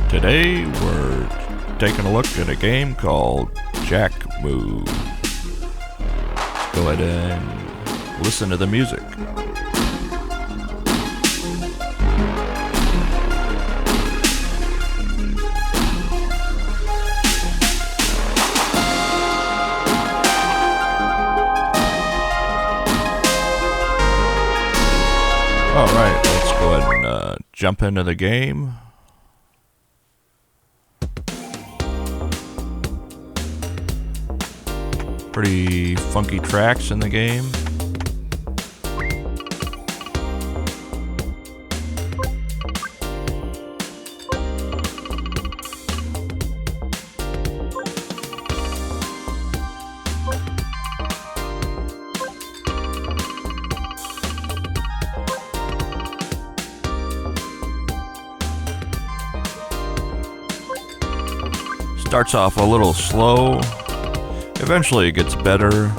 Today we're taking a look at a game called Jackmove. Let's go ahead and listen to the music. Alright, let's go ahead and jump into the game. Pretty funky tracks in the game. Starts off a little slow. Eventually it gets better,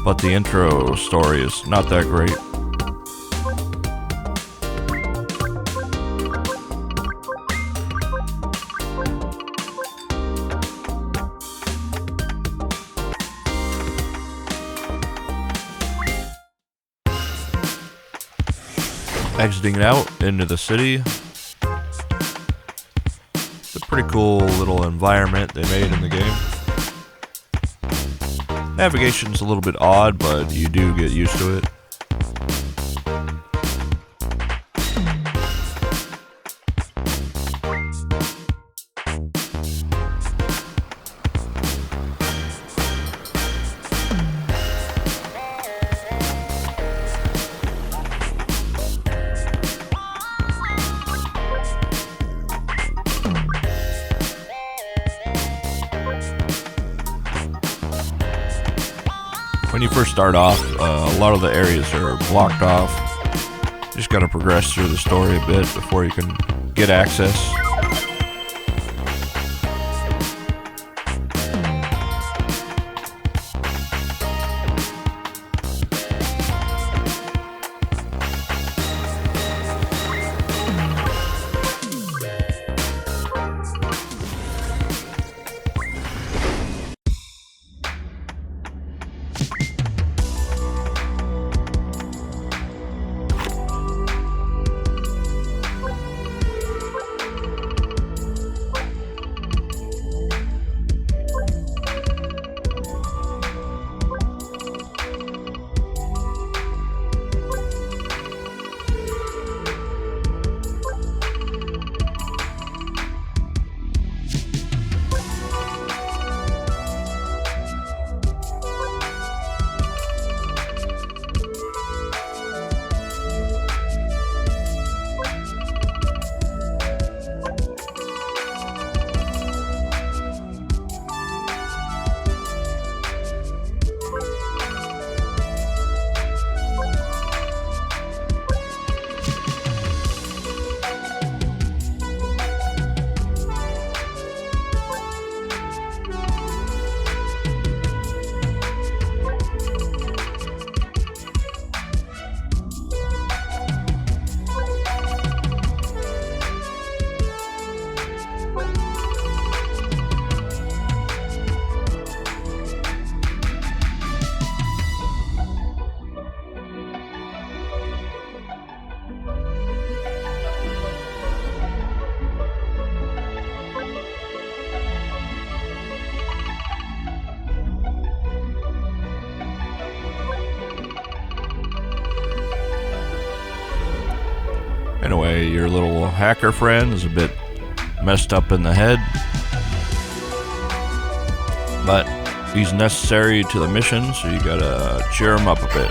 but the intro story is not that great. Exiting out into the city. It's a pretty cool little environment they made in the game. Navigation's a little bit odd, but you do get used to it. When you first start off, a lot of the areas are blocked off. You just gotta progress through the story a bit before you can get access. Anyway, your little hacker friend is a bit messed up in the head, but he's necessary to the mission, so you gotta cheer him up a bit.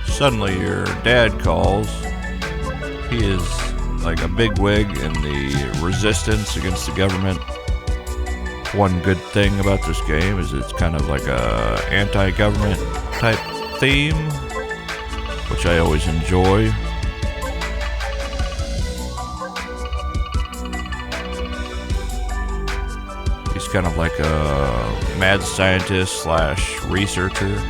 Suddenly your dad calls. He is like a big wig in the resistance against the government. One good thing about this game is it's kind of like a anti-government type theme, which I always enjoy. He's kind of like a mad scientist slash researcher.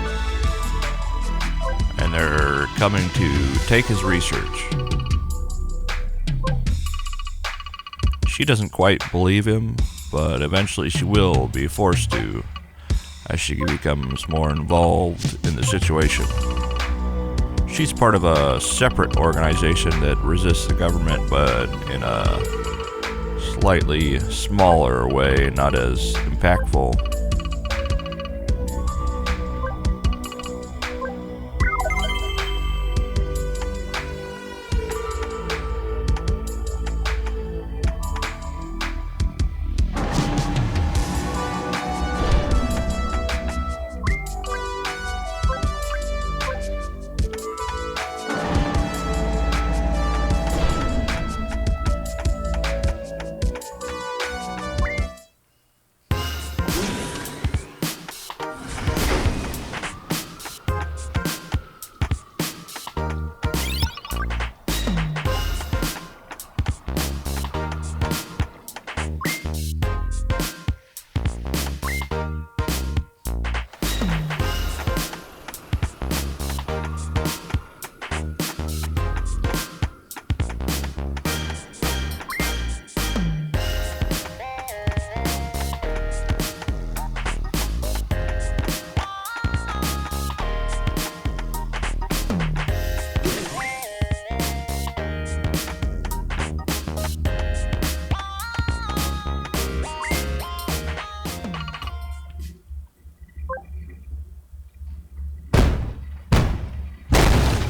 And they're coming to take his research. She doesn't quite believe him, but eventually she will be forced to as she becomes more involved in the situation. She's part of a separate organization that resists the government, but in a slightly smaller way, not as impactful.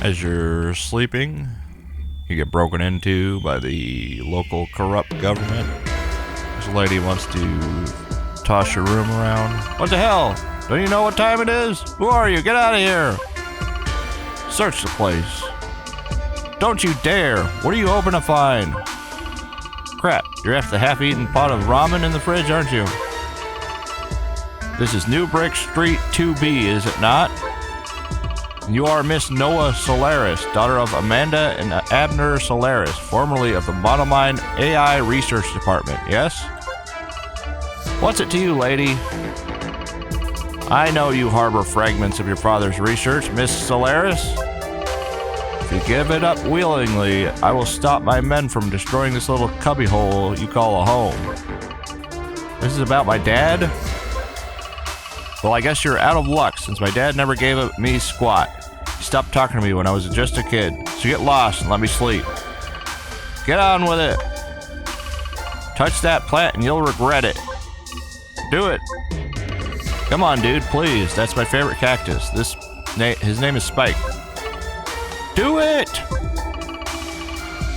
As you're sleeping, you get broken into by the local corrupt government. This lady wants to toss your room around. What the hell? Don't you know what time it is? Who are you? Get out of here! Search the place. Don't you dare! What are you hoping to find? Crap, you're after the half-eaten pot of ramen in the fridge, aren't you? This is New Brick Street 2B, is it not? You are Miss Noah Solaris, daughter of Amanda and Abner Solaris, formerly of the Monomine AI Research Department, yes? What's it to you, lady? I know you harbor fragments of your father's research, Miss Solaris. If you give it up willingly, I will stop my men from destroying this little cubbyhole you call a home. This is about my dad? Well, I guess you're out of luck, since my dad never gave me squat. He stopped talking to me when I was just a kid, so get lost and let me sleep. Get on with it. Touch that plant and you'll regret it. Do it. Come on, dude, please. That's my favorite cactus. His name is Spike. Do it!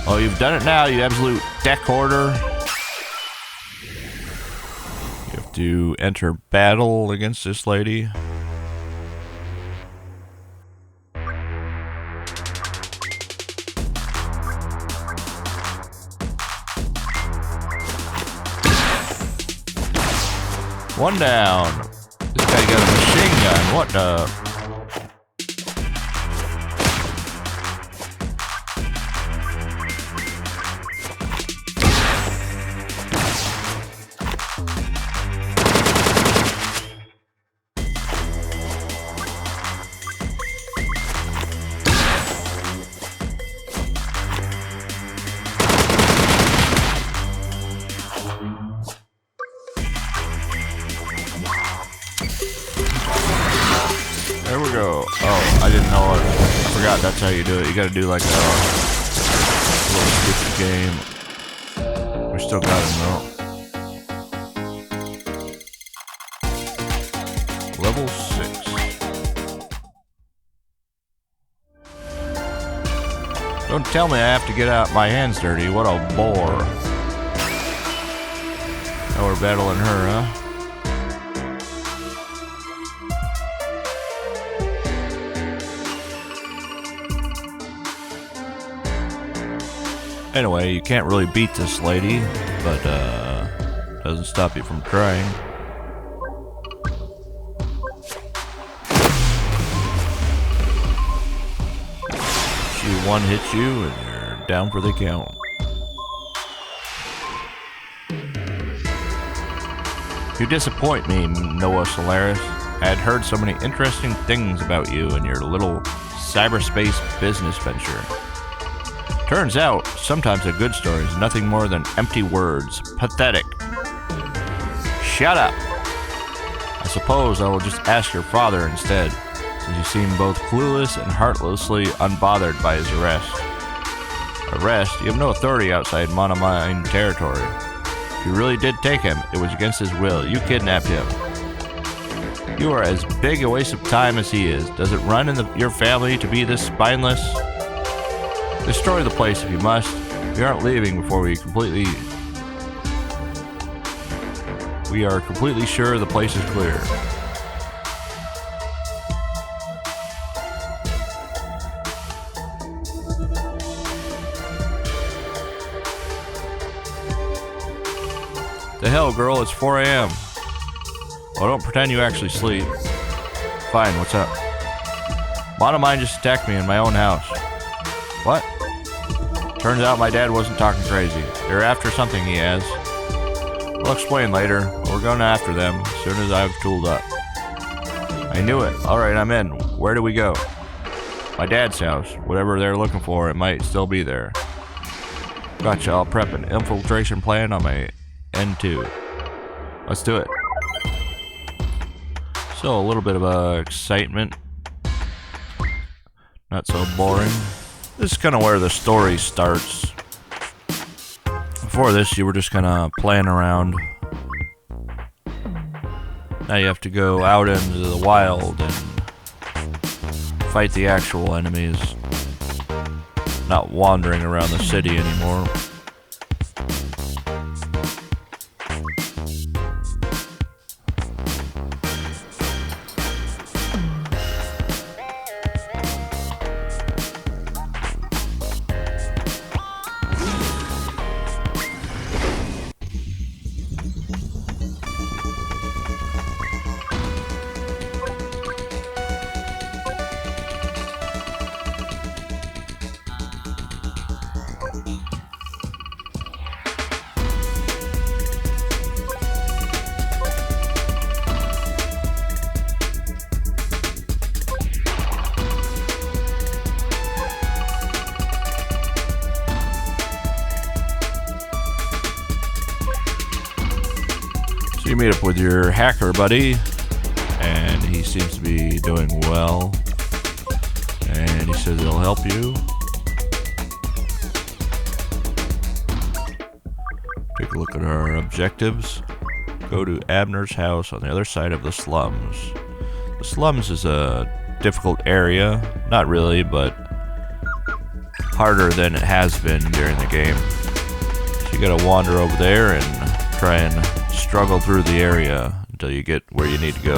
Oh, you've done it now, you absolute deck hoarder. You have to enter battle against this lady. One down. This guy got a machine gun. What the? There we go. Oh, I didn't know it. I forgot that's how you do it. You gotta do like a little stupid game. We still got him though. Level 6. Don't tell me I have to get out my hands dirty. What a bore. Now we're battling her, huh? Anyway, you can't really beat this lady, but doesn't stop you from trying. She one hits you and you're down for the count. You disappoint me, Noah Solaris. I had heard so many interesting things about you and your little cyberspace business venture. Turns out, sometimes a good story is nothing more than empty words. Pathetic. Shut up. I suppose I will just ask your father instead, since you seem both clueless and heartlessly unbothered by his arrest. Arrest? You have no authority outside Monomine territory. If you really did take him, it was against his will. You kidnapped him. You are as big a waste of time as he is. Does it run in your family to be this spineless? Destroy the place if you must. We aren't leaving before we are completely sure the place is clear. The hell, girl, it's 4 a.m. Oh, don't pretend you actually sleep. Fine, what's up? Monomine just attacked me in my own house. What? Turns out my dad wasn't talking crazy. They're after something he has. We'll explain later, but we're going after them as soon as I've tooled up. I knew it. Alright, I'm in. Where do we go? My dad's house. Whatever they're looking for, it might still be there. Gotcha, I'll prep an infiltration plan on my N2. Let's do it. So, a little bit of excitement. Not so boring. This is kind of where the story starts. Before this, you were just kind of playing around. Now you have to go out into the wild and fight the actual enemies. Not wandering around the city anymore. So you meet up with your hacker buddy, and he seems to be doing well. And he says he'll help you. Take a look at our objectives. Go to Abner's house on the other side of the slums. The slums is a difficult area. Not really, but harder than it has been during the game. So you gotta wander over there and try and struggle through the area until you get where you need to go.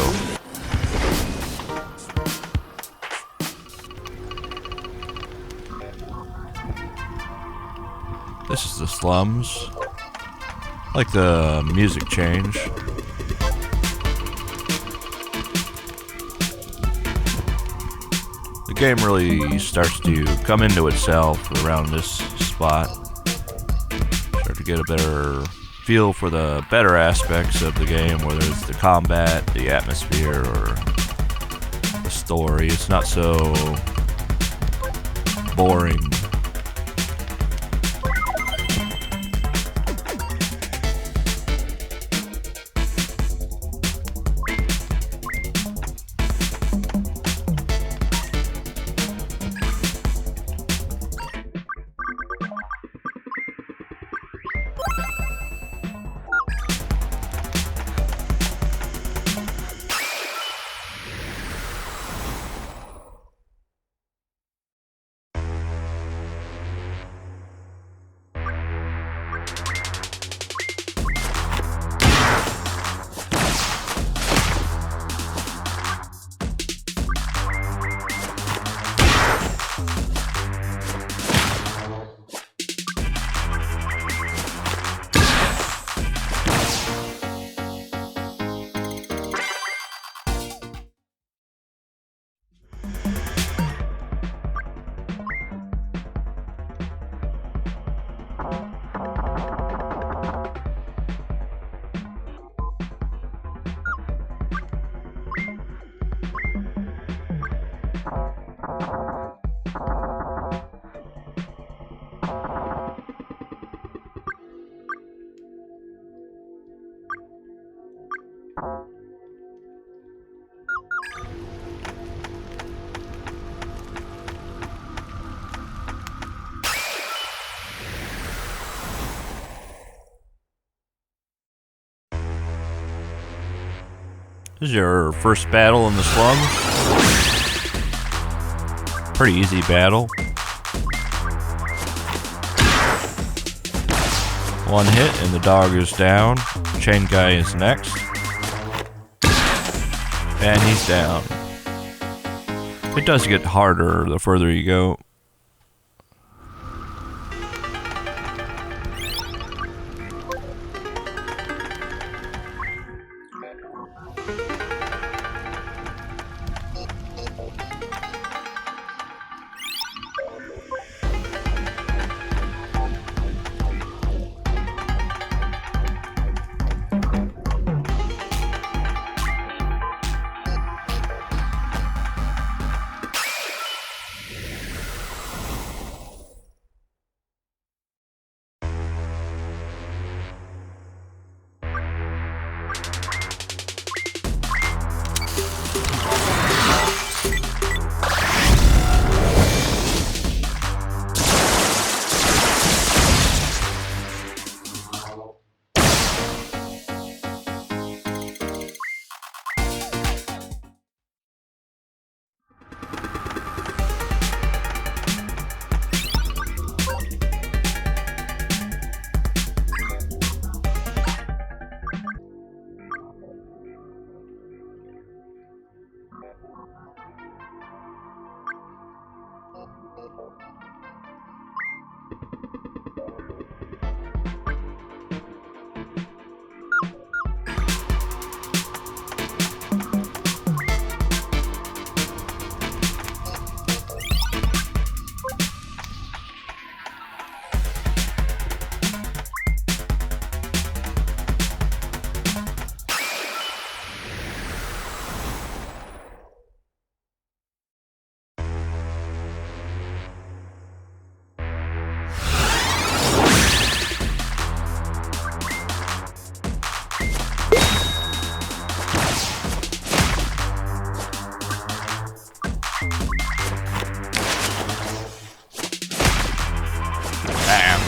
This is the slums. I like the music change. The game really starts to come into itself around this spot. Start to get a better feel for the better aspects of the game, whether it's the combat, the atmosphere, or the story. It's not so boring. This is your first battle in the slums. Pretty easy battle. One hit and the dog is down. Chain guy is next. And he's down. It does get harder the further you go.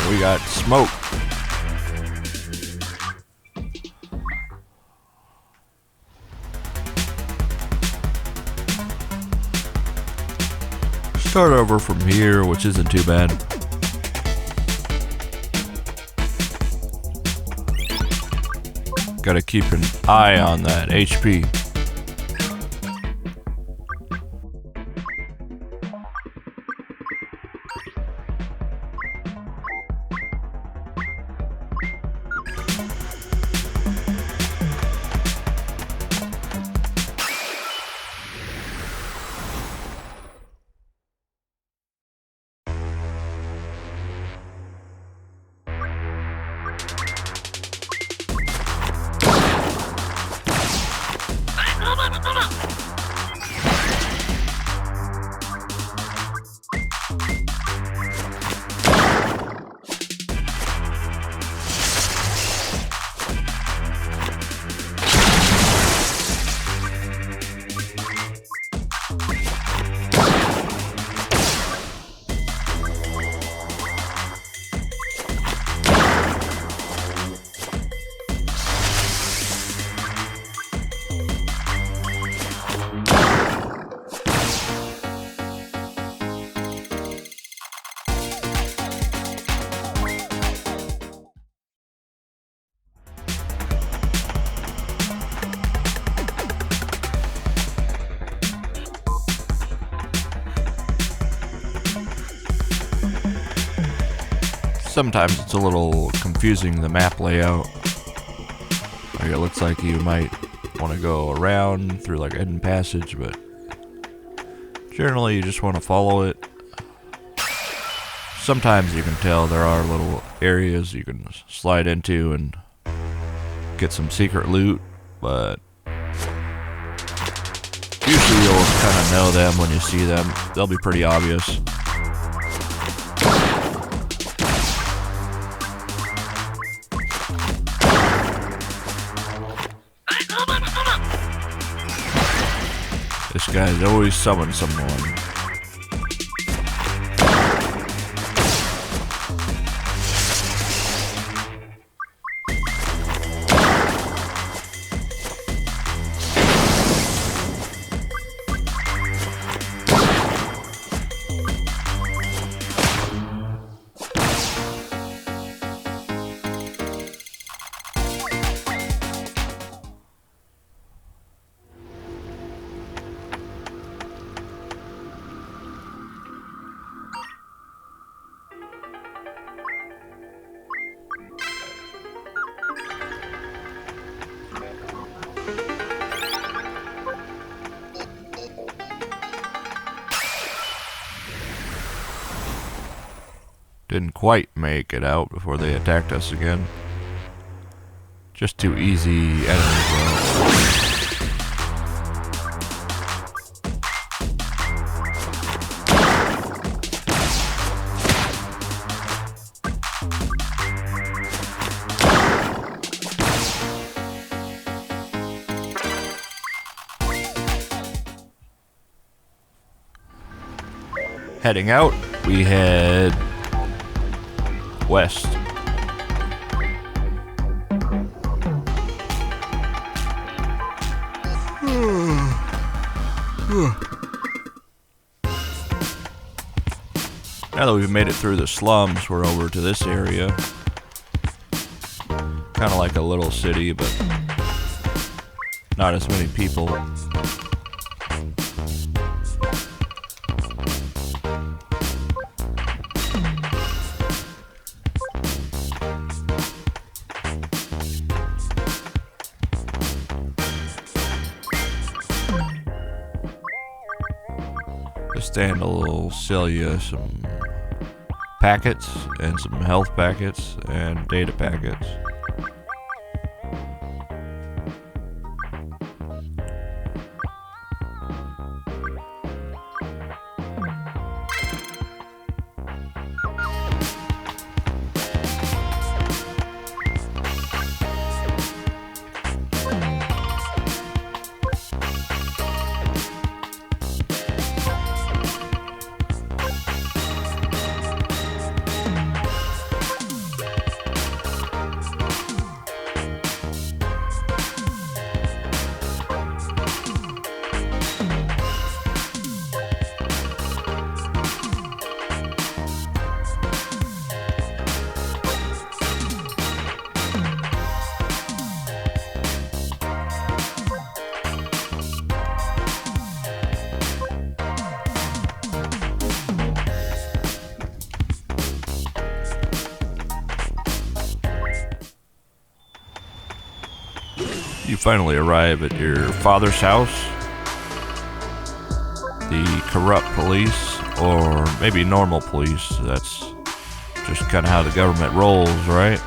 We got smoke. Start over from here, which isn't too bad. Gotta keep an eye on that HP. Sometimes it's a little confusing, the map layout. Like it looks like you might want to go around through like a hidden passage, but generally you just want to follow it. Sometimes you can tell there are little areas you can slide into and get some secret loot, but usually you'll kind of know them when you see them. They'll be pretty obvious. This guy's always summoned someone. Didn't quite make it out before they attacked us again. Just too easy enemies. Heading out, we head west. Now that we've made it through the slums, we're over to this area. Kind of like a little city, but not as many people. The stand will sell you some packets and some health packets and data packets. You finally arrive at your father's house. The corrupt police, or maybe normal police, that's just kind of how the government rolls, right?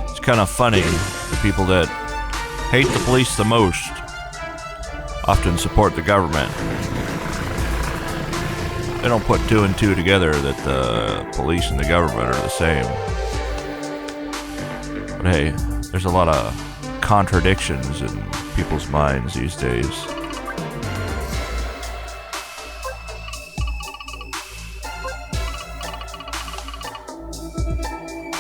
It's kind of funny. The people that hate the police the most often support the government. They don't put two and two together that the police and the government are the same. But hey, there's a lot of contradictions in people's minds these days.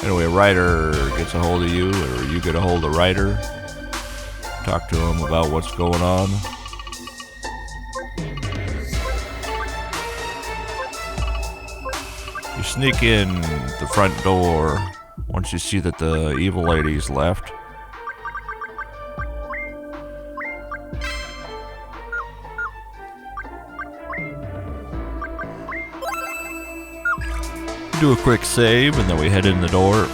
Anyway, a writer gets a hold of you, or you get a hold of a writer. Talk to him about what's going on. You sneak in the front door once you see that the evil lady's left. Do a quick save, and then we head in the door.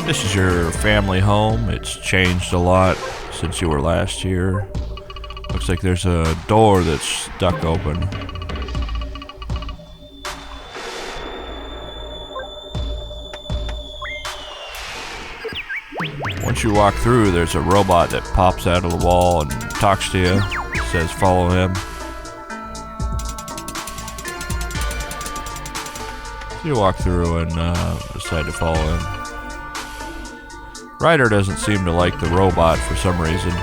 This is your family home. It's changed a lot since you were last here. Looks like there's a door that's stuck open. Once you walk through, there's a robot that pops out of the wall and talks to you. It says follow him. So you walk through and decide to follow him. Ryder doesn't seem to like the robot for some reason.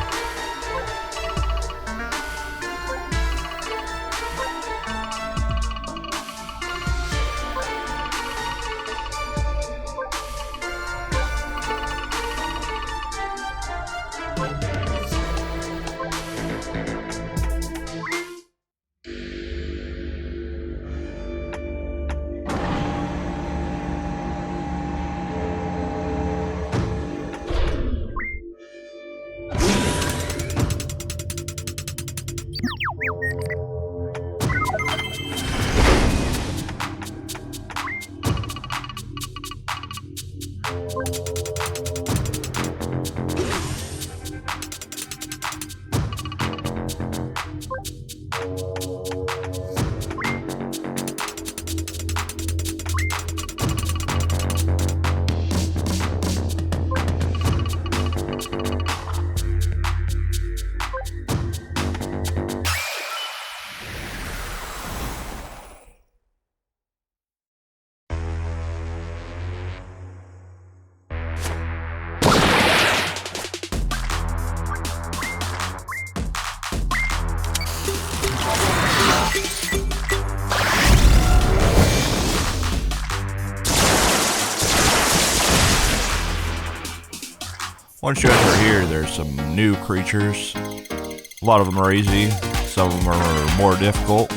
Once you enter here, there's some new creatures. A lot of them are easy, some of them are more difficult.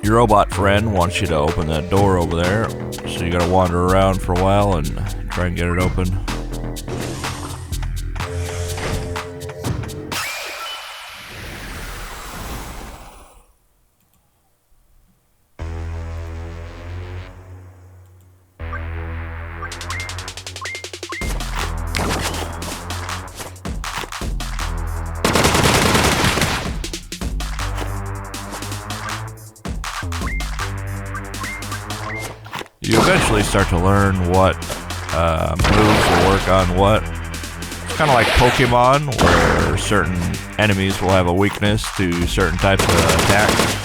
Your robot friend wants you to open that door over there, so you gotta wander around for a while and try and get it open. You eventually start to learn what moves will work on what. It's kind of like Pokemon, where certain enemies will have a weakness to certain types of attacks.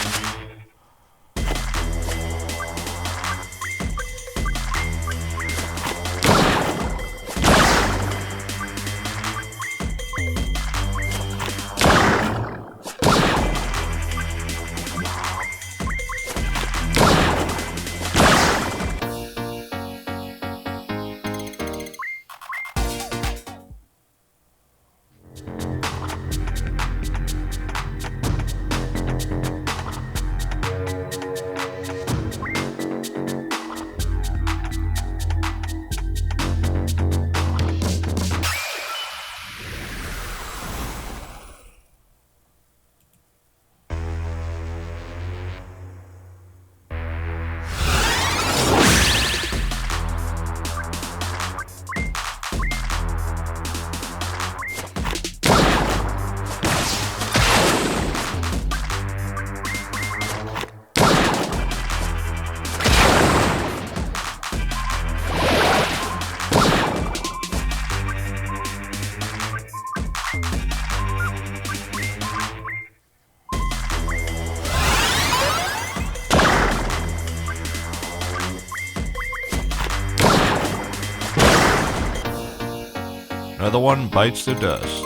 Another one bites the dust.